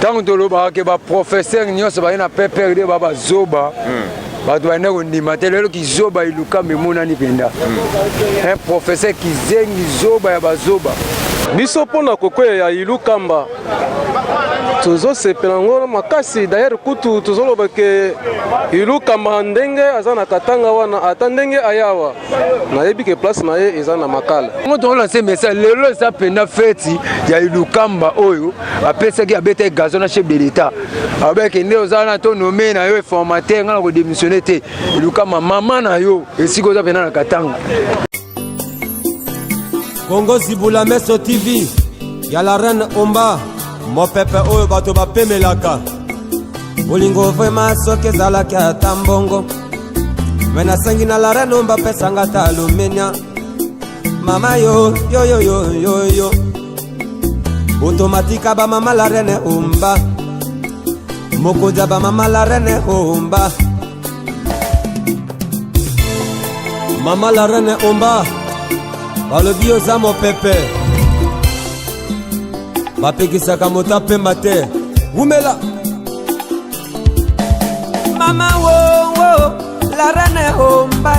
Tant que le professeur n'y a pas perdu baba zoba. Bato bana kondima te lelo kizoba iluka memona ni penda. Un professeur qui zengi zoba ya bazoba. Biso pona kokwe ya ilukamba. Tuzo sepela ngolo makasi d'ailleurs kutu tuzoloba ke ilukamba ndenge azana katanga wana atandenge ayawa. Na yebi ke place na ye ezana makala. Ngoto on lance message lelo ça penda feti ya ilukamba oyo apesa ki abete gazon na chef de l'état. Avec ende ozana to nommé na yo formateur ngala ko démissionner te ilukamba mama na yo esiko za pena na katanga. Congo Zibula Meso TV, y'a la reine Omba, mo pepe oyo bato ba pemelaka. Bolingo vraiment soke zalaki atambongo. Mena sengi na la reine Omba pesanga talumenya. Mama yo, yo yo yo yo yo. Automatika ba mama la reine Omba. Mokoja ba mama la reine Omba. Mama la reine Omba. Le bio za mon pepe bapekisaka mota pemba te umela mama wo la reine Omba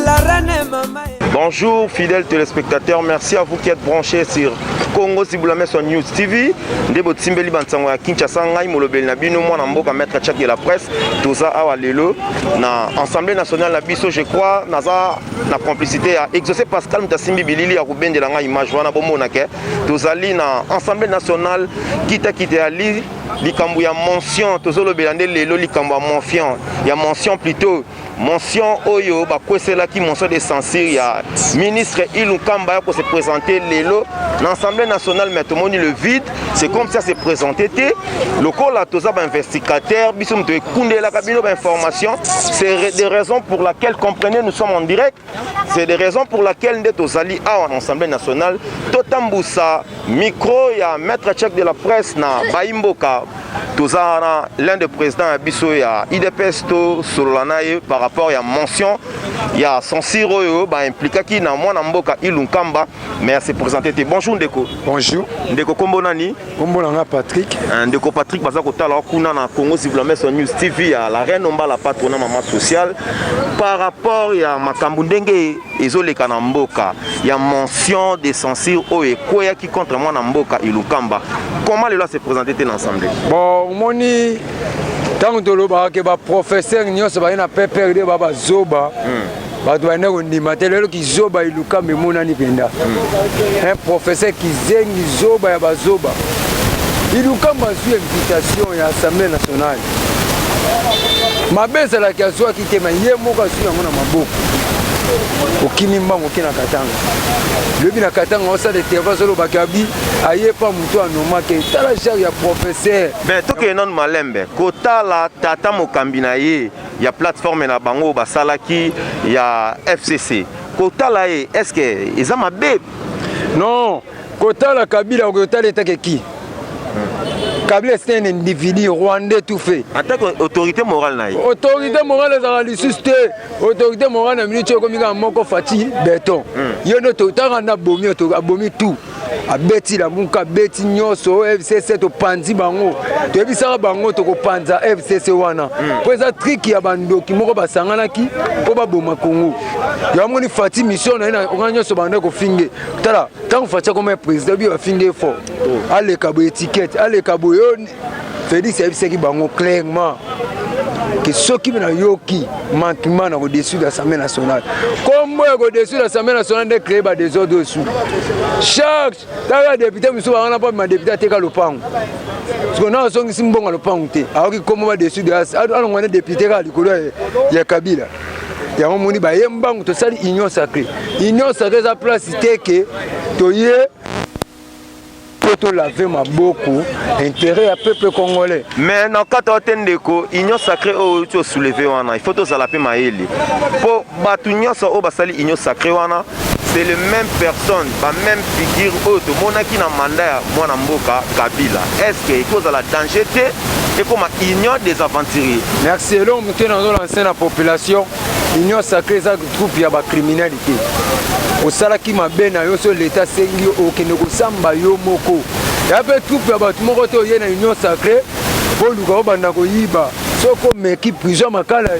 la reine mama. Bonjour fidèles téléspectateurs, merci à vous qui êtes branchés sur Congo Zibula Meso News TV. Ndebo Timbeli Bantango ya Kinshasa ngai molobeli na bino mwana mboka maître Tchak de la presse toza awa lelo na Assemblée nationale na biso je crois naza na complicité ya exaucé Pascal Mutasimbi Bilili ya kubendela ngai image wana bomona ke tozali na Assemblée nationale kita ali likambu ya mention tozolobela nde lelo likambu ya mention plutôt mention oyo bakwesela ki mention de censure ya ministre Ilukamba pour se présenter lelo dans l'Assemblée nationale mais tout le monde le vide c'est comme ça se présenter le corps là tous les investigateurs bisum de kundela kabino information c'est des raisons pour laquelle comprenez nous sommes en direct c'est des raisons pour laquelle nous tozali à l'Assemblée nationale totambusa micro ya maître Tchak de la presse na Baimboka tozana l'un des présidents ya biso ya IDPS to solanaye par rapport à mention il y a censure oyo ba impliqué ki na mwana mboka Ilukamba mais se présenter. Bonjour Ndeko. Bonjour. Ndeko kombo nani? Kombo nanga Patrick. Ndeko Patrick baza kotala kuna na Congo Zibula Meso News TV ya la reine Omba la patronat maman sociale par rapport ya makambu ndenge ezoleka na mboka ya mention de censure oyo koya ki contre mwana mboka Ilukamba. Comment lelo se présenter dans l'assemblée? Bon moni tant que le professeur nyonso ba na perdu baba zoba. Bato bana kondima te lelo kizoba iluka memona ni penda. Un professeur qui zengi zoba ya bazoba. Iluka mazu invitation ya Assemblée nationale. Mabeza la kiaswa kitema ye moka su yango na maboko. Okini mbango kina katanga. Lebi na katanga osa de terre solo bakabi aye pa muto anoma ke tala charge ya professeur. Ben to ke non malembe kota la tata mokambi na ye ya plateforme na bango basalaki ya FCC. Kota la ye est-ce que ezama be? Non, kota la Kabila kota l'état qui Kabila c'est un individu rwandais tout fait. En tant qu'autorité morale na ye. Autorité morale za lisiste, autorité morale na minute ko minga moko fati béton. Yo no to tanga bomi to abomi tout. Abeti la munka beti nyoso FCC to panzi bango. To ebisa bango to ko panza FCC wana. Po za trick ya bandoki moko basangana ki po ba boma Congo. Ya moni fati mission na nyoso bande ko finge. Tala, tant fati comme président bi va finge fort. Allez kabo étiquette, allez kabo yo Félix FCC ki bango clairement. Que ceux qui viennent yoki manquement au-dessus de l'Assemblée nationale. Comment au-dessus de l'Assemblée nationale de créer des ordres dessous. Chaque député, nous sommes pas député à Tekalopan. Parce qu'on a un son qui est bon à l'Opan. Alors que comment au-dessus de l'Assemblée, on a député à l'école, il y a Kabila. Il y a un monde qui est bon, tout ça, l'union sacrée. L'union sacrée, ça place, c'est que tu es. To laver ma beaucoup intérêt à peuple congolais. Mais dans le cas de l'union sacrée au soulevé wana, il faut tous la paix maïli. Pour batunion sa au basali union sacrée wana, c'est le même personne, la même figure autre. Monaki na mandat mwana mboka Kabila. Est-ce que cause à la danger et comme union des aventuriers? Merci l'homme qui est dans l'ancienne population. Union sacrée ça troupe ya ba criminalité. Au salaki mabena yo so l'état sengi o kenoko samba yo moko ya pe troupe ya bato moko te oye na union sacré boluka obanda koyiba soko meki prison makala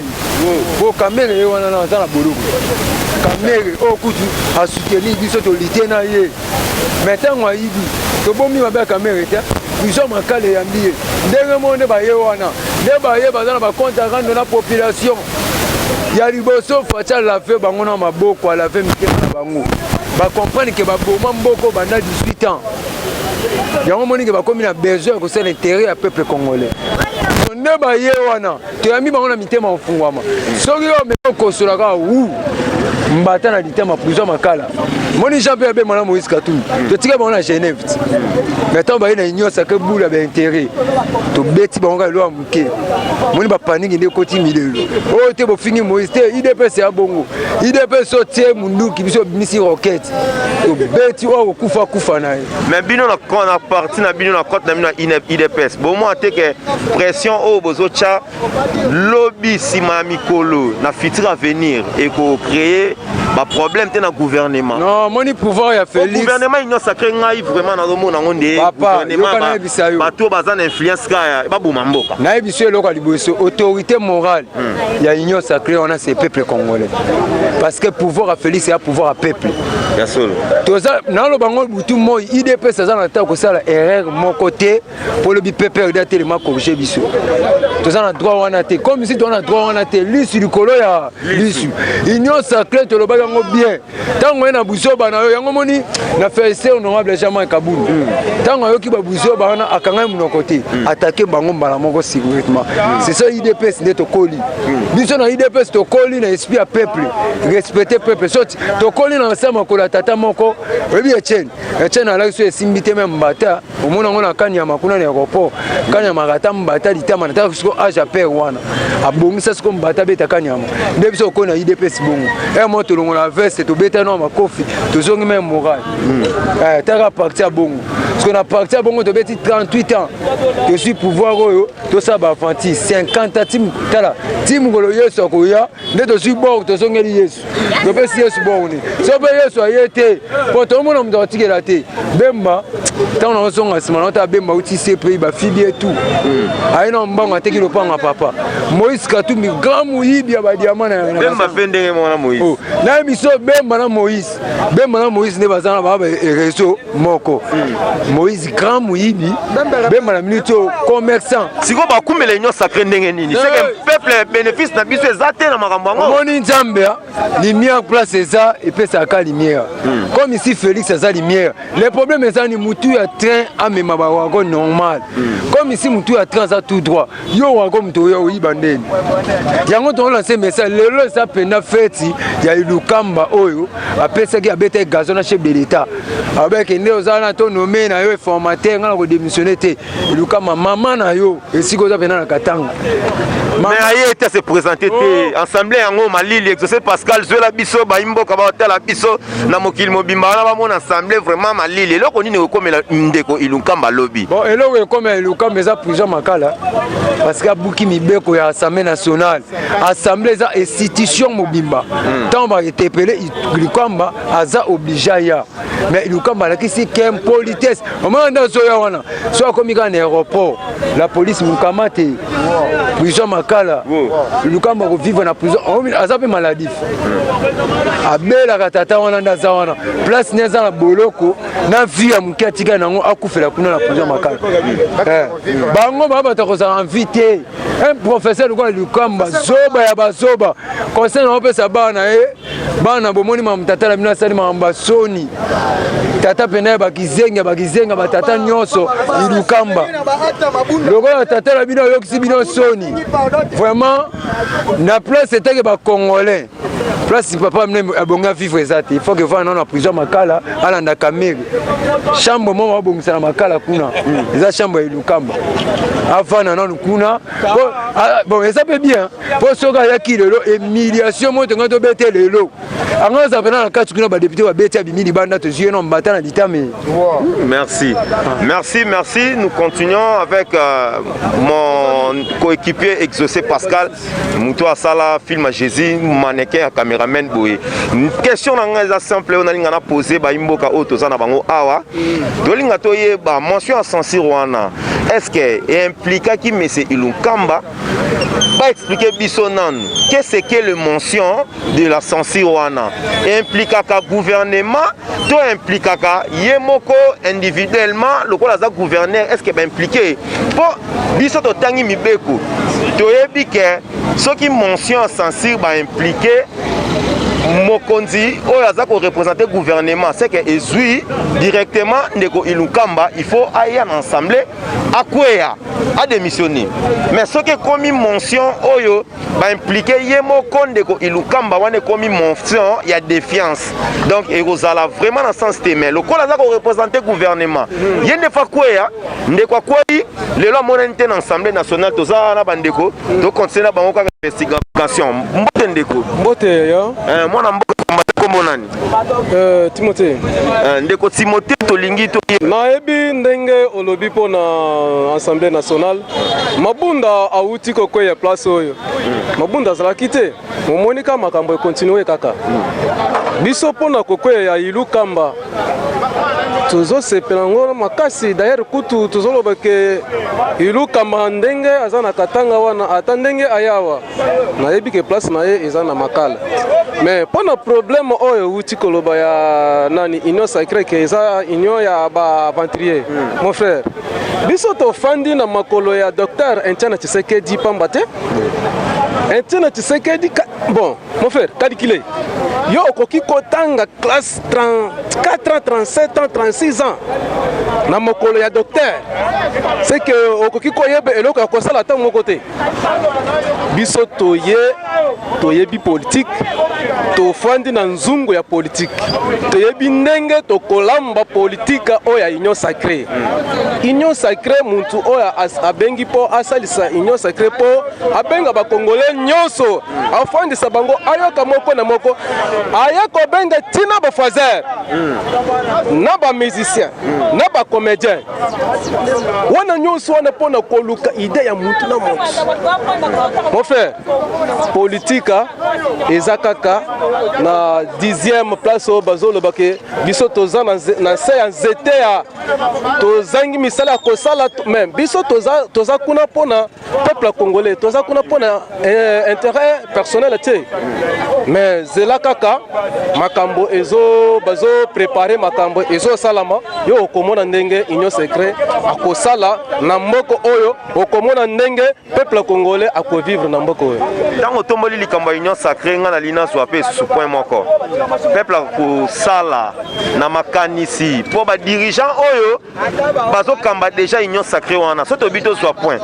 po kamere ye wana na aza na boloko kamere oyo kutu asoutenir biso tolite na ye mais ntango ayibi tobomi mabe ya kamere te prison makala eyambi ye ndenge mo nde baye wana nde baye baza na bacompte arando na population ya liboso faci alafe bango na maboko alafe mitema na bango bacomprendre ke baboma mboko banda 18 ans yango moni ke bakomi na besoin ya kosala intérêt ya peuple congolais nde baye wana toyambi bango na mitema ofungwama soki oyo meko kosolaka wu mbata na litema prison makala moni jean mpe abemana Moïse Katumbi totika bango na Genève mais ntango baye na union sacré bule ya baintérêt tobeti bango kaka elo ya moke moni bapaniki nde ekoti milelo oyo te bofingi Moïse te idps ya bongo idps o tie munduki biso bimisi roquette tobeti oyo kokufa na ye mais bino na parti na bino na cote na bino na idps bomoi te ke pression oyo bozotya lobi nsima ya mikolo na futur avenir ekocréer baproblème te na gouvernement non moni pouvoir ya Félix gouvernement union sacré ngai vraiment nazomona ngo nde gouvernement bato baza na influence kaya baboma mboka nayebi so eloko ya liboso autorité morale ya union sacré wana c'est peuple congolais parce que pouvoir ya Félix ya pouvoir ya peuple ya solo toza naloba ngo butu moi idps aza na ta kosala erreur moko te po lobi peuple eda telema corriger biso toza na droit wana te comme si toza na droit wana te lisu likolo ya lisu union sacré tolobaki yango bien ntango ye na buzoba na yo yango moni na félicité honorable Jean Kabundu ntango ayoki babuzoba wana akanga ye monoko te atake bango mbala moko sécuritairement c'est ça idps nde tokoli biso na idps tokoli na esprit ya peuple respecter peuple soti tokoli na nsa makolo ya tata moko oyebi Etienne alaki so esimbi te meme mbata omona ngo na kanyama kuna na aéroport kanyama ata mbata litama nataka siko age apere wana abongisa siko mbata beta kanyama nde biso okoli na idps bongo mo tolongola veste tobetana na makofi tozongi meme moral taka parti ya bongo siko na parti ya bongo tobeti 38 ans tosi pouvoir oyo tosala bafanti 50 tim tala timukolo yesu akoya nde tosui bor tozongeli yesu topesi yesu borne so mpe yesu aye te po tomona moto akotikela te bemba ntango na osonga nsima naota bemba uti se pays bafibi etu aye na mbango ateki lopanga papa Moïse Katumbi grand moyibi ya badiama na bemba mpe ndenge mona Moïse nayebi so bemba na Moïse nde baza na baba réseau moko Moïse grand moyibi bemba na minute commerçant siko bakumela union sacré ndenge nini seke peuple bénéfice na biso eza te na makambo yango omoni nzambe lumière place eza epesaka lumière comme ici Félix aza lumière le problème eza ni mutu ya train amema bawago normal comme ici mutu ya train aza tout droit yo wago mutu oyo oyiba ndeni yango tolance message lelo eza penda feti ya Ilukamba oyo apesaki abeta gazon na chef de l'état abeke nde oza na to nommé na yo formateur ngana ko démissionner te Ilukamba mama na yo esiko oza pena na katanga mais aye te se présenter te assemblée yango malili exaucé Pascal Zwela biso baimboka baotala biso na mokili mobimba wana bamona assemblée vraiment malili eloko nini okomela ndeko Ilukamba lobi bon eloko ekomela Ilukamba eza prison makala parce que abuki mibeko ya assemblée nationale assemblée eza institution mobimba ntango baetepele Ilukamba aza obligé ya mais Ilukamba alakisi kem politesse omona nde azoya wana so akomi kaka na aéroport la police mokama te prison makala Ilukamba kovivre na prison aza mpe maladif abelaka tata wana nde aza wana place ne eza na boloko na vie ya moke atika nango akufela kuna na prison makala bango babata kozala envie te un professeur lokola Ilukamba zoba ya bazoba conseil na opesa bana ye bana bomoni mamutata na bino asali makambo basoni tata pena bakizenga batata nyonso Ilukamba lokola tata na bino oyokisi bino soni vraiment na place etake bacongolais place papa mne abonga vivre eza te il faut que vana na prison makala alanda kamere chambre moko abongisa na makala kuna eza chambre ya Ilukamba avana nanu kuna bon eza mpe bien po soki ayaki lelo humiliation moto nga tobete lelo anga aza pena na kati kuna badepute babeti abimi libanda tozuye na mbata na litame merci nous continuons avec mon coéquipier exaucé Pascal muto asala film à Jésus mannequin à caméra caméraman boye question nanga simple on alinga na poser ba imboka otoza na bango awa tolinga toyeba mention à Saint-Cyr wana est-ce que implique qui monsieur Ilunkamba va expliquer biso nanu qu'est-ce que le mention de la Saint-Cyr wana implique ka gouvernement to implique ka yemoko individuellement lokola za gouverneur est-ce que ba impliqué pour biso to tangi mibeko toyebi ke soki mention à Saint-Cyr ba impliqué mokonzi oyo aza ko représenter gouvernement c'est que ezui directement ndeko Ilunkamba il faut aller en assemblée akweya a démissionner mais ce que comme mention oyo ba impliquer yemoko ndeko Ilunkamba wane comme mention il y a défiance donc ekozala vraiment dans sens témé le kola aza ko représenter gouvernement yende fa kweya ndeko akwei lelo monente na assemblée nationale toza na bandeko to continuer bango ka investigation mbote ndeko mbote yo mwana mboka kombo nani Timothée ndeko Timothée tolingi to nayebi ndenge olobi po na assemblée nationale mabunda auti koko ya place oyo mabunda azalaki te momonika makambo ekontinue kaka biso po na koko ya Ilunkamba tozosepela ngo makasi d'ailleurs kutu tozoloba ke Ilunkamba ndenge aza na katanga wana ata ndenge ayawa nayebi ke place na ye eza na makala mais pona problème oyo uti koloba ya nani union sacrée ke eza union ya ba aventurier mon frère biso to fandi na makolo ya docteur Etienne Tshisekedi pamba te Etienne Tshisekedi bon mon frère kadikile yo okoki kotanga classe 34 ans 37 ans 36 ans na makolo ya docteur c'est que okoki koyeba eloko ya kosala ta moko te biso toyebi politique tofandi na nzungu ya politique toyebi ndenge tokolamba politique oyo ya union sacrée union sacrée muntu oyo abengi po asalisa union sacrée po abenga bakongolais nyonso afandisa bango ayoka moko na moko ayako benga tina ba fazer na ba musicien na ba comédien wana nyonso wana pona koluka idée ya muntu na muntu mon frère politique ezakaka na 10e place au bazolo bake biso toza na se ya nzete ya tozangi misala kosala même biso toza kuna pona peuple congolais toza kuna pona intérêt personnel te mais zela kaka makambo ezo bazo préparer makambo ezo salama yo okomona ndenge union secret akosala na mboko oyo okomona ndenge peuple congolais akovivre na mboko oyo tango tomboli likambo union sacrée nga na lina so ape su point moko peuple akosala na makanisi po ba dirigeant oyo bazo kamba déjà union sacrée wana so to bito so point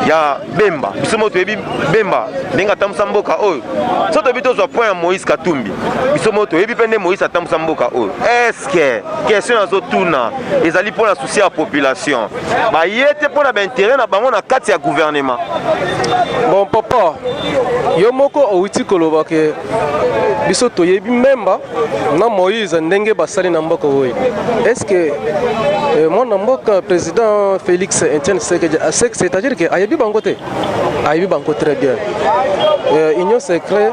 ya Bemba biso moto yebi Bemba ndinga tamsa mboka oyo so to bito so point ya Moïse Katumbi biso moto yebi pende Moïse atamsa mboka oyo est-ce que question azo tuna ezali pour la souci ya population ba yete pour na intérêt na bango na kati ya gouvernement bon papa yo moko outi koloba ke biso toyebi Memba na Moïse ndenge basali na mboka oyo est-ce que mon mboka président Félix Etienne Tshisekedi c'est-à-dire que ayebi bango te ayebi bango très bien union secret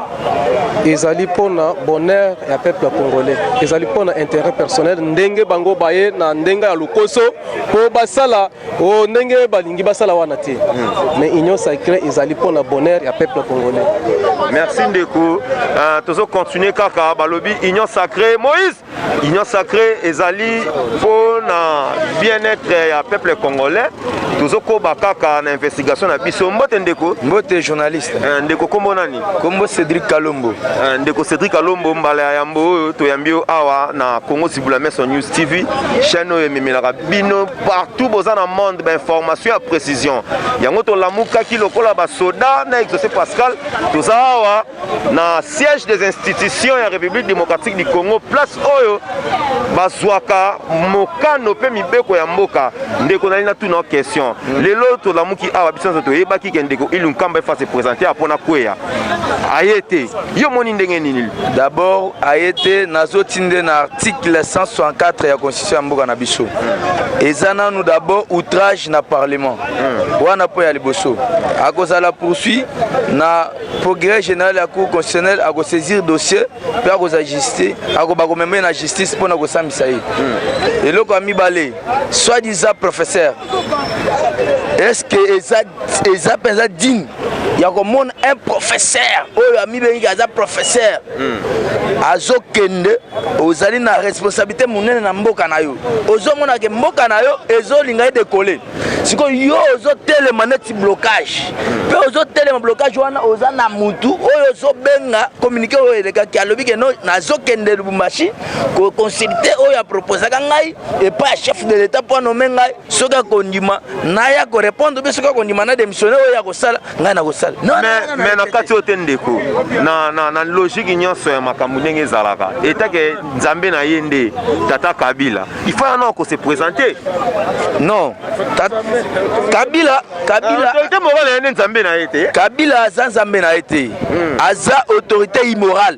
ezali pona bonheur ya peuple congolais ezali pona intérêt personnel ndenge bango baye na ndenge ya lukoso po basala o ndenge balingi basala wana te mais union sacrée ezali pona bonheur ya peuple congolais. Merci ndeko tozo continuer kaka balobi union sacrée Moïse union sacrée ezali pona bien-être ya peuple congolais tozo koba kaka na investigation na biso mbote ndeko mbote journaliste ndeko kombo nani kombo Cédric Kalombo ndeko Cédric Kalombo mbala ya yambo to yambio awa na Congo Sibula Meso News TV chaîne oyo ememelaka bino partout boza na monde ba information ya précision yango to lamuka ki lokola ba soda na exaucé Pascal toza awa na siège des institutions ya République démocratique du Congo place oyo bazwaka mokano pe mibeko ya mboka ndeko nali na tuna question lelo to lamuki awa biso to yebaki ke ndeko Ilunkamba fa se présenter apona kweya ayete yo moni ndenge nini? D'abord a été nazotinde na article 164 ya constitution ya mboka na biso. Ezana nous d'abord outrage na parlement. Wana po ya liboso. Akozala poursuit na progrès général ya cour constitutionnelle a saisir dossier pe a justice a même na justice pour na ko sambisa ye. Et loko ami balé soi-disant professeur. Est-ce que eza penza digne ya ko mon un professeur oyo ami bengi aza professeur azokende ozali na responsabilité munene na mboka na yo ozomona ke mboka na yo ezolinga décoller siko yo ozotelema neti blocage pe ozotelema blocage wana oza na mutu oyo ozobenga communiquer oyo elekaki alobi ke no nazokende Lubumbashi ko consulter oyo a proposer ngai et pas chef de l'état pour nommer ngai soka kondima naya ko répondre be soka kondima na démissionner oyo ya kosala ngai na kosala mais na kati otendeko na logique nyonso ya makambo ndenge ezalaka etake nzambe na yende tata Kabila il faut non ko se présenter non Kabila Kabila aza nzambe na été aza autorité immorale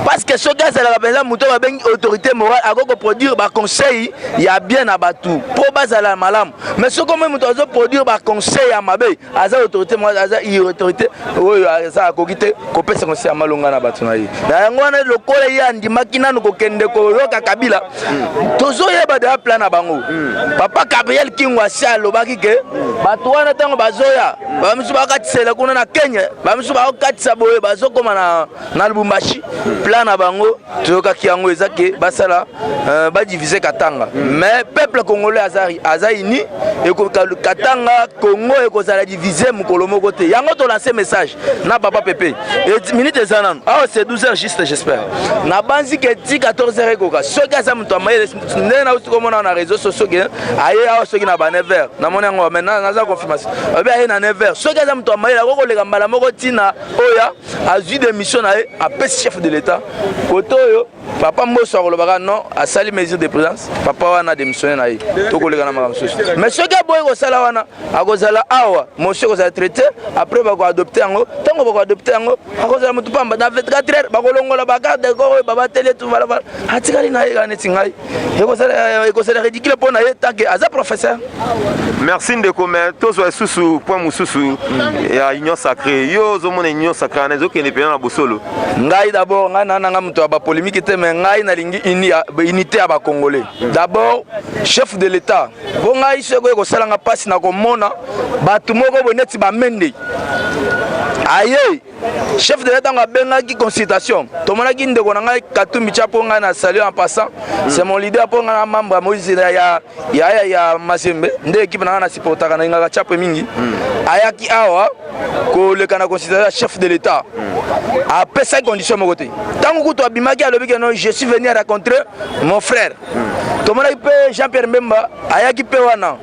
parce que ce gars la rappelle muto ba bengi autorité morale akoko produire ba conseil ya bien na batu po bazala malam mais ce comme muto azo produire ba conseil ya mabe aza autorité morale aza autorité oyo aza akokite ko pesa conseil ya malonga na batu na ye na yango wana lokola ya ndimaki nanu ko kende ko yoka Kabila tozo yeba de plan na bango papa Gabriel Kingwa Salo baki ke batu wana tango bazoya bamisu bakatisela kuna na Kenya bamisu bakatisa boye bazokoma na Lubumbashi plan na bango toyoka kiango ezake basala ba diviser Katanga mais peuple congolais aza uni et Katanga Congo et kozala diviser mukolo moko te yango to lancer message na papa Pepe et minute ezanan c'est 12h juste j'espère na banzi ke 14h ekoka soki aza muto amaye ndena na usikomona na réseaux sociaux ke aye awa soki na ba 9h na mona yango maintenant naza confirmation obi aye na 9h soki aza muto amaye ko leka mbala moko tina oya azui de mission na ye a chef de l'état koto yo papa Mbosso akolobaka non asali mesure de présence papa wana démissionné na ye tokoleka na makambo sosi mais soki aboyi kosala wana akozala awa monsieur kozala traité après bako adopter yango tango bako adopter yango akozala mutu pamba na 24 heures bakolongola bagarde de corps baba télé tout voilà atikali na ye kaneti ngai ekozala ridicule mpo na ye tant que aza professeur. Merci ndeko mais tozwa susu point mususu ya union sacrée yo ozomona union sacrée na ezokende pena na bosolo ngai d'abord ngai nanga mutu ya ba polémique te mais ngai nalingi unité ya ba congolais d'abord chef de l'état po ngai seko ekosalanga pasi na komona batu moko boneti bamende aye chef de l'état nga bengaki consultation tomonaki ndeko na ngai Katumbi chapo ngai na salut en passant c'est mon leader po ngai membre Moïse ya Mazembe nde équipe na na supportaka na ngaka chapo mingi ayaki awa ko le kana consultation chef de l'état a pesa condition moko te tango kuto abimaki alobi que non je suis venu rencontrer mon frère tomonaki pe Jean-Pierre Mbemba ayaki pe wana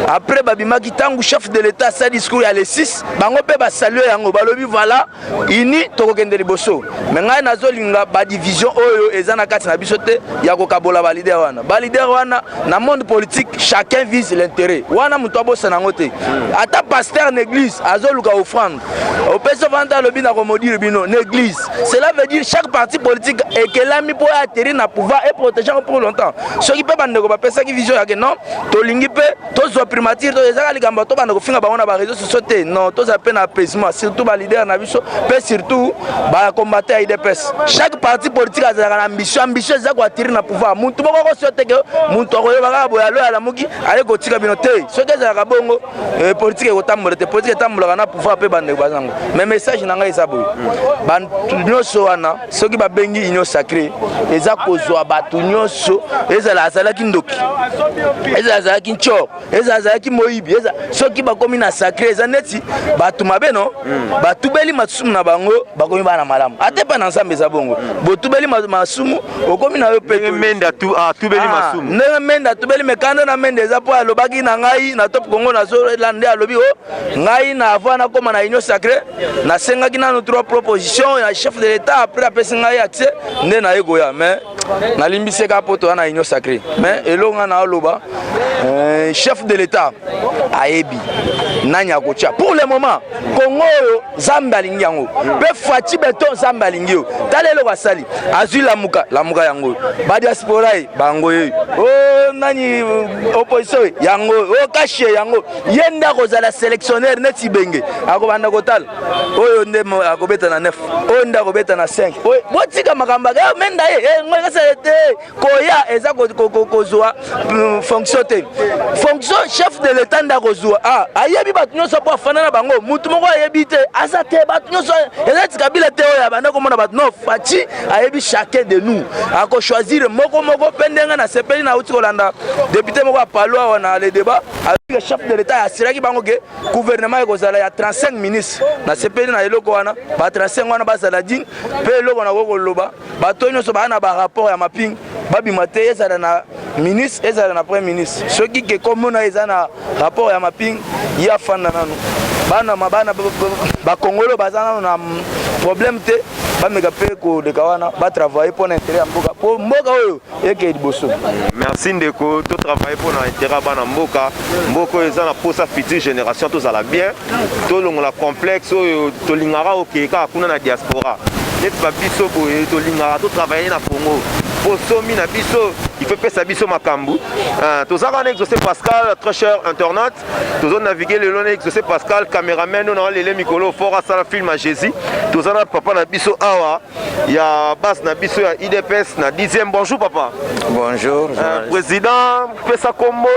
après babimaki tango chef de l'état sa discours ya le 6 bango pe ba saluer yango balobi voilà ini tokokende liboso mais ngai nazolinga ba division oyo eza na kati na biso te ya kokabola ba leader wana na monde politique chacun vise l'intérêt wana muto abosa nango te ata pasteur l'église azoluka offrande au peso vanta lobi na komodire bino l'église cela veut dire chaque parti politique ekelami po atterrir na pouvoir et protéger pour longtemps soki pe bandeko ba pesa ki vision ya que non tolingi pe tozwa primature to ezaka likambo to bandeko finga bango na ba réseaux sociaux te non toza pe na apaisement surtout ba leader na biso pe surtout ba combattre IDPS chaque parti politique a une ambition za ko attirer na pouvoir muntu boko ko sote ke muntu ko yeba boya lo ala muki ale ko tika bino te soki za ka bongo politique ko tambola te politique tambola na pouvoir pe bande bazango mais message na ngai za boy bantu nyonso wana soki ba bengi union sacrée eza kozwa batu nyonso ezala azalaki ndoki ezala azalaki ncho ezala azalaki moyibi eza soki bakomi na sacré eza neti batu mabe no batubeli masumu na bango bakomi bana malamu atepa na nsambe za bongo botubeli masumu okomi na yo pe menda tu tubeli masumu ndenge menda tubeli mekando na mende eza po alobaki na ngai na top Congo na zo lande alobi o ngai na avant na koma na union sacrée na sengaki nanu trois propos proposition ya chef de l'état après apesi ngai accès nde na yegoya mais nalimbiseka po to na union sacrée mais elonga na oloba chef de l'état ayebi nanya kocha pour le moment Congo Zamba alingi yango pe Fati Beton Zamba alingi yo talelo basali azui lamuka yango ba diaspora bango o nani opposition yango o kashe yango yenda kozala sélectionneur neti benge akobanda kotala oyo nde akobeta na 9 oyo nda akobeta na 5 botika makamba ga menda ngoy kasalete koya eza kozwa fonction te fonction chef de l'état nda kozwa ayebi batu nyonso po afana na bango mutu moko ayebi te asa te batu nyonso eza tikabila te oyo abanda komona batu no Fati ayebi chacun de nous ako choisir moko pendenga na sepeli na uti kolanda député moko apalo na le débat avec le chef de l'état asiraki bango ke gouvernement ekozala ya 35 ministres na sepeli na eloko wana ba 35 wana bazala din pe eloko na kokoloba bato nyonso bana ba rapport ya maping babima te ezala na ministre ezala na premier ministre soki ke komona eza na rapport ya maping ya fanda nanu bana ba Congolo bazana na problème te ba meka pe ko de kawana ba travailler pour l'intérêt ya mboka pour mboka oyo eke liboso. Merci ndeko to travailler pour l'intérêt bana mboka eza na posa future génération to zala bien to longola complexe oyo to lingara okeka kuna na diaspora net ba biso boye to lingara to travailler na Congo posomi na biso il faut pesa biso makambu tous avons exaucé Pascal très cher internaute tous on naviguer le long exaucé Pascal caméraman on a les mikolo fort à ça film à Jésus tous on a papa na biso awa ya bas na biso ya IDPS na 10e bonjour papa. Bonjour président pesa kombo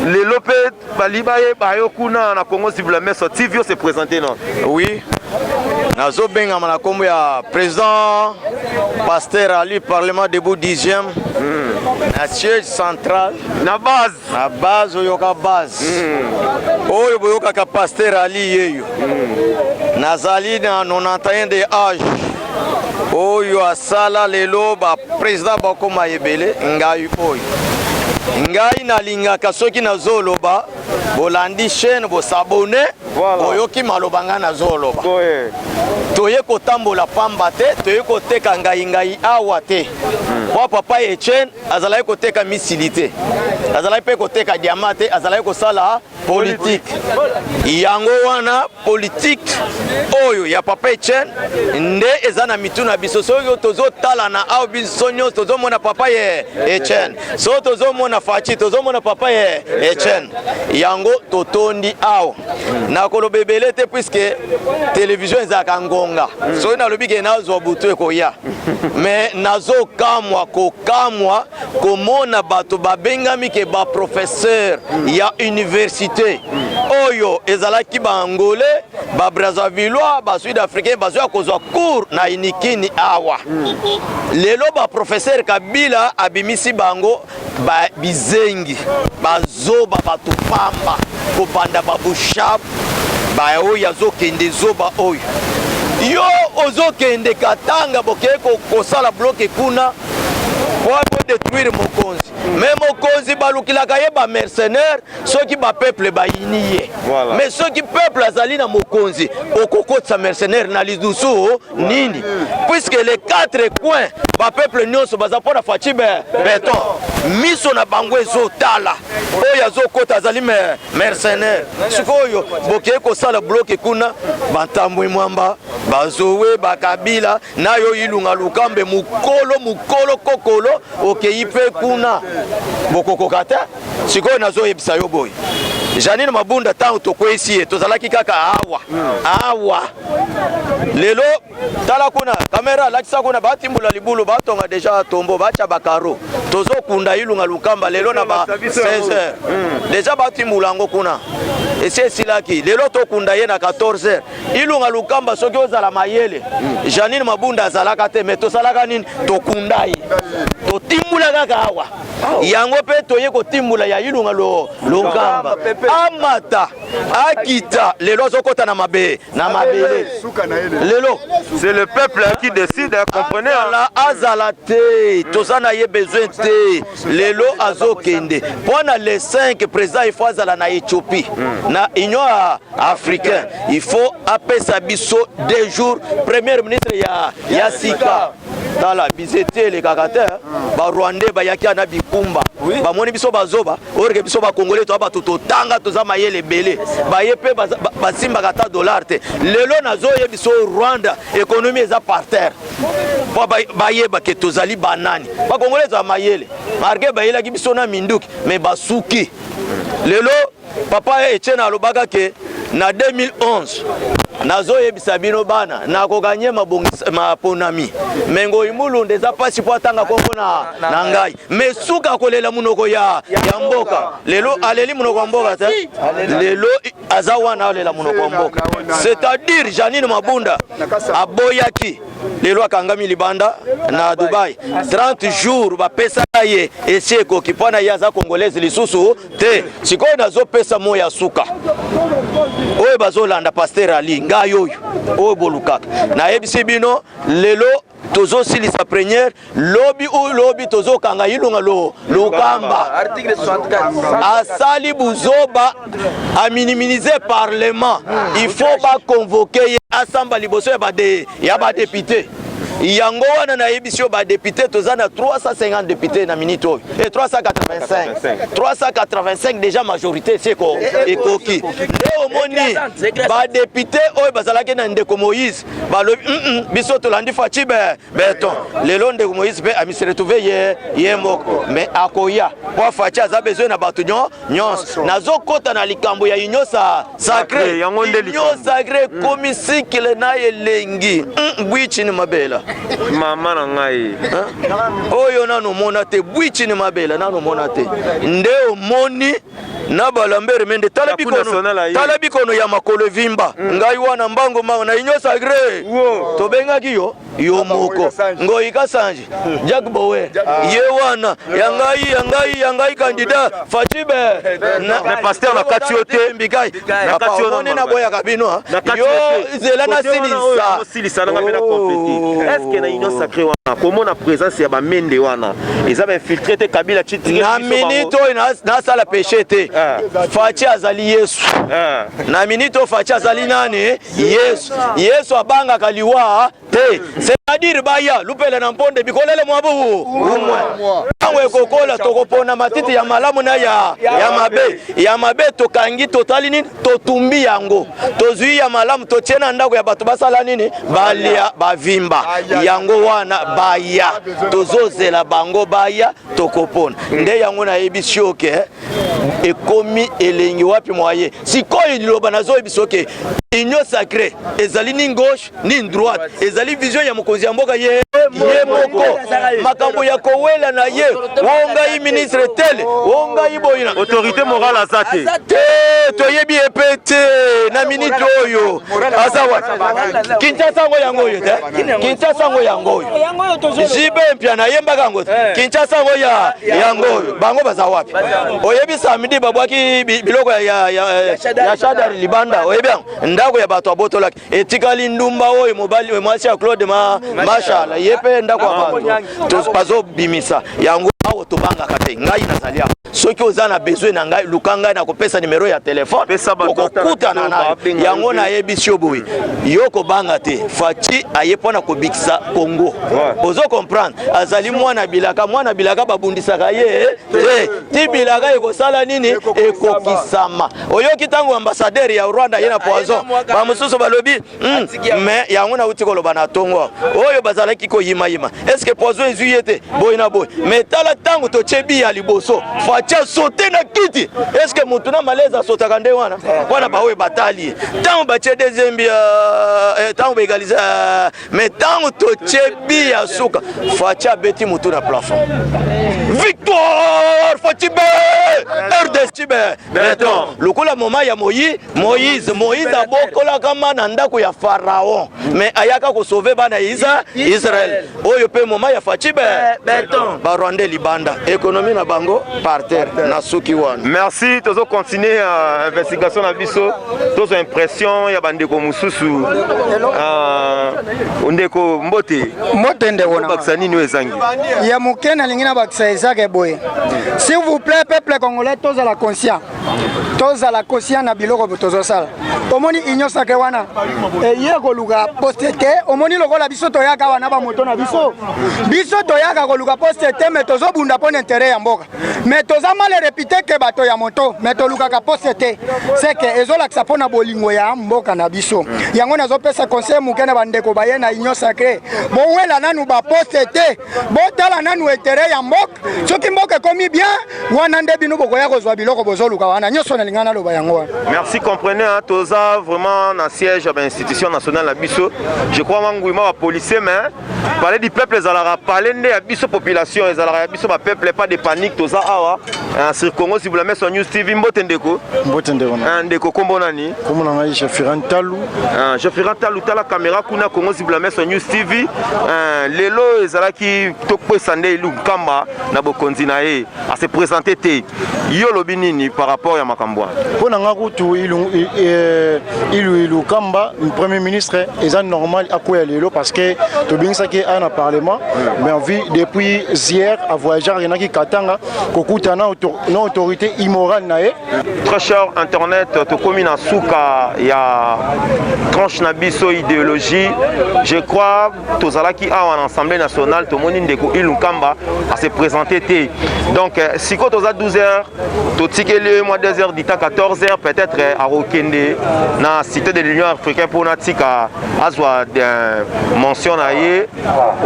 le lopet balibaye bayo kuna na Congo Sibulameso TV se présenter non. Oui. Nazo benga na kombo ya président Pasteur Ali parlement debout 10e na siège central na base oyoka base oyo boyoka ka Pasteur Ali yeyo nazali na 91 de âge oyo asala lelo ba président bakoma yebele ngai oyo ngai nalingaka soki nazoloba bolandi chaîne bosabone oyoki maloba nga nazoloba toye kotambola pamba te toye koteka ngai awa te po papa Etienne azalaki koteka misili te azalaki pe koteka diamant te azalaki kosala politique yango wana politique oyo ya papa Etienne nde eza na mitu na biso soki tozotala na awa biso nyonso tozomona papa ye Etienne so tozomona Fati tozomona papa ye Etienne yango totondi awa nakoloba ebele te puisque télévision ezalaka ngonga soki nalobi ke nazwa butu ekoya mais nazokamwa kokamwa komona bato babengami ke baprofesseur ya université oyo ezalaki baangolais babrazzavilleois basud-africain bazwa kozwa cours na inikini awa lelo baprofesseur Kabila abimisi bango bizengi bazoba bato pamba kobanda babushabu baoyo azokende zoba oyo yo ozokende katanga bokeye kosala bloke kuna po détruire mokonzi mais mokonzi balukilaka ye ba mercenaire soki ba peuple bayini ye mais soki peuple azali na mokonzi okokotisa mercenaire na lidusu nini puisque les 4 coins ba peuple nyonso baza pona Fati Beton miso na bango ezotala oyo azokota azali mercenaire sikoyo bokeye kosala bloke kuna bantambo mwamba bazowe bakabila nayo ilunga lukambe mukolo kokolo okei pe kuna bokokoka te sikoyo nazoyebisa yo boy Janine Mabunda tango tokwesi tozalaki kaka awa lelo tala kuna kamera lakisa kuna batimbula libulu batonga deja tombo bacha bakaro tozokunda ilunga lukamba lelo na ba 16h deja batimbula ngo kuna ese silaki lelo tokunda ye na 14h ilunga lukamba soki ozala mayele Janine Mabunda azalaka te mais tosalaka nini tokunda ye totimbula kaka awa yango pe toye kotimbula ya ilunga lokamba amata akita lelo azokota na mabele lelo c'est le peuple qui décide, comprenez. La azala te tozana ye besoin te lelo azokende pona les 5 présidents il faut azala na Éthiopie na Union africaine il faut apesa biso 2 jours premier ministre ya sika tala bizete les kakata ba Rwandais ba yaki na bikumba ba moni biso bazoba oreke biso ba congolais to ba totanga tozama ye lebele ba yepe ba simba kata dollar te lelo nazo ye biso Rwanda économie eza par terre po ba yeba ke tozali banani ba congolais za mayele marke ba yela ki biso na minduki mais basuki lelo papa Etienne alobaka ke na 2011 nazo yebisa bino bana na kokanye maponami mengo imulunde za pasi po atanga kongo na ngai mesuka kolela munoko ya mboka lelo aleli munoko mboka ta lelo azawana alela munoko mboka c'est-à-dire Janine Mabunda aboyaki lelo akangami libanda na Dubai 30 jours ba pesa ye eseko kipana ya za congolaise lisusu te sikoyo nazo pesa moya suka oyo bazolanda Pasteur Ali ngai oyo oyo bolukaka na yebisi bino lelo tozo silisa première lobby tozo kanga ilunga lokamba article 64 asali buzoba a minimiser parlement il faut ba convoquer assemblée liboso ya ba député yango wana na yebisio ba député tozana 350 députés na minute et 385 déjà majorité c'est ko ekoki leo moni ba député oyo bazalaki na ndeko Moïse ba biso tolandi faci beton lelo ndeko Moïse pe ami se retrouver ye moko mais akoya kwa faci aza besoin na bato nyonso nazokota na likambo ya union sacré union sacré komisikile na elengi bwichi ni mabela mama na ngai oyo nanu mona te bwichi ni mabela nanu mona te nde omoni na balambere mende talabikono ya makolo vimba ngai wana mbango na union sacré tobengaki yo moko ngoi kasanje Jack Bowe ye wana yangai candidat facibe na pasteur na katiote mbikai na katiote na boya kabino yo zela na silisa na ngapena compétit est-ce que na union sacré wana comment na présence ya ba mende wana ils avaient infiltré te Kabila chiti na minito na sala péché te faci azali Yesu na minito faci azali nani Yesu abanga kaliwa te c'est-à-dire baya lupela na mponde bikolele mwabu umwe tango ekokola tokopona matiti ya malamu na ya mabe tokangi totali nini totumbi yango tozui ya malamu totiena ndako ya bato basala nini balia bavimba yango wana baya tozozela bango baya tokopona nde yango na yebisioke ekomi elengi wapi mwaye sikoyo liloba nazo yebisoke union sacrée ezali ni gauche ni droite ezali vision ya mokonzi ya mboka ye moko makambo ya kowela na ye wonga ministre tele wonga iboyina autorité morale azate toyebi epete na minute oyo asawa Kinshasa ngo yango oyo te Kinshasa ngo yango oyo jibe mpya na yembaka ngo Kinshasa ngo yango oyo bango baza wapi oyebi samedi babwaki biloko ya shadari libanda oyebi ndako ya bato abotolaki etikali ndumba oyo mobali mwasi ya Claude Mashala yepe ndako ya bato bazo bimisa yango awo tobanga kate ngai nazalia soki ozana besoin na ngai lukanga na kopesa numero ya telefone okokutana na yango na yebisio boy yoko banga te faci ayepona kobikisa Congo ozo comprendre azali mwana bilaka babundisaka ye ti bilaka ekosala nini ekokisama oyoki tango ambassadeur ya Rwanda ye na poison ba mususu balobi mais yango na uti koloba na tongo oyo bazalaki koyima est-ce que poison ezuyete boy na boy mais tala tango to chebi ya liboso faci ya sauter na kiti. Est-ce que mutuna malaise sauter kande wana? Wana ba we batali. Tant ba che deuxième tant ba égaliser mais tant to chebi ya suka. Facha beti mutuna plafond. Victoire Fatibé RDC Béton. Lokola moma ya Moïse abokola kama na ndako ya Pharaon mais ayaka ko sauver bana Israël. Oyo pe moma ya Fatibé Béton. Ba Rwanda libanda. Économie na bango par terre na suki wana. Merci, tozo continuer investigation na biso. Tozo impression ya bandeko mususu. Ondeko mbote ndeko na bakisa nini wezangi ya mukena lingina bakisa ezake boye. S'il vous plaît, peuple congolais, toza la conscient na biloko tozo sala. Omoni inyo sake wana ye koluka postete omoni lokola biso toyaka wana ba moto na biso toyaka koluka postete mais tozo bunda pon intérêt ya mboka mais toza mal répété que bato ya moto mais toluka ka postete c'est que ezola ksa pona bolingo ya mboka na biso yango nazo pesa conseil mukena bandeko baye na inyo sake bo wela nanu ba postete bo tala nanu intérêt ya mboka soki mboka komi bien wana nde bino bokoya kozwa biloko bozoluka wana nyoso na lingana loba yango. Merci, comprenez hein, toza vraiment na siège de l'institution nationale la biso. Je crois mangouima ba policier mais parler du peuple ezalaka parler de la biso population ezalaka biso ba peuple pas de panique toza awa sur Congo si vous la mettez sur News TV mbote ndeko ndeko kombo nani kombo na ngai Jefiran Talou tala caméra kuna Congo si vous la mettez sur News TV lelo ezalaki tokpo sande ilu kamba na bokonzi na ye a se présenter te yo lobinini par rapport ya makambwa pona ngakutu ilu kamba premier ministre est normal à quoi lelo parce que to bingisa ki ana parlement mais on vit depuis hier à voyager rien qui katanga kokuta na autorité immorale na ye. Très cher internet to komi na suka ya tranche na biso idéologie je crois tozalaki en assemblée nationale to moni ndeko ilu kamba à se présenter te donc si ko toza 12h to tikeli moi 2h dita 14h peut-être à Rokende na cité de l'Union africaine pour natika azwa mention na ye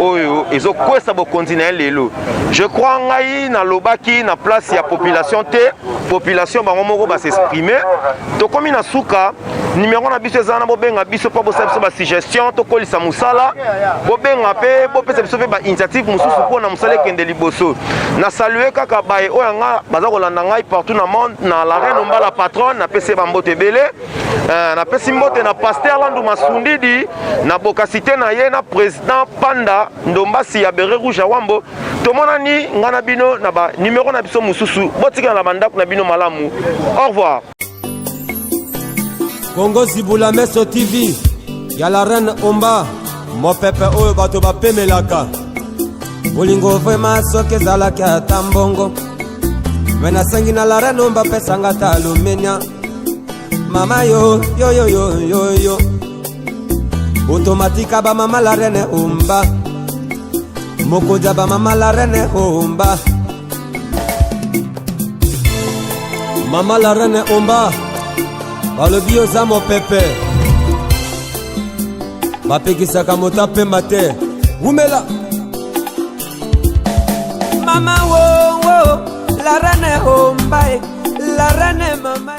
oyo ezokwesa bo continent lelo je crois ngai na lobaki na place ya population te population bango moko ba s'exprimer to komi na suka numéro na biso ezana bo benga biso pa bo sabso ba suggestion to kolisa musala bo benga pe bo pesa biso pe ba initiative mususu pona musala kende liboso na saluer kaka bae oyanga baza kolanda ngai partout na monde na la reine omba la patronne na pese ba mbote belé na pesi mbote na pasteur Landu Masundidi na bokasité na ye na président Panda Ndombasi ya Bere Rouge Wambo tomona ni ngana bino na ba numéro na biso mususu botika na bandako na bino malamu au revoir. Congo Zibula Meso TV ya la reine Omba mopepe oyo bato bapemelaka bolingo vraiment soki ezalaki ata mbongo me nasengi na la reine Omba pesanga ta alumenia mama yo automatika ba mama la reine Omba mokoja ba mama la reine Omba mama la reine Omba balobi oza mopepe bapekisaka mota pemba te umela mama wo la reine Omba la reine mama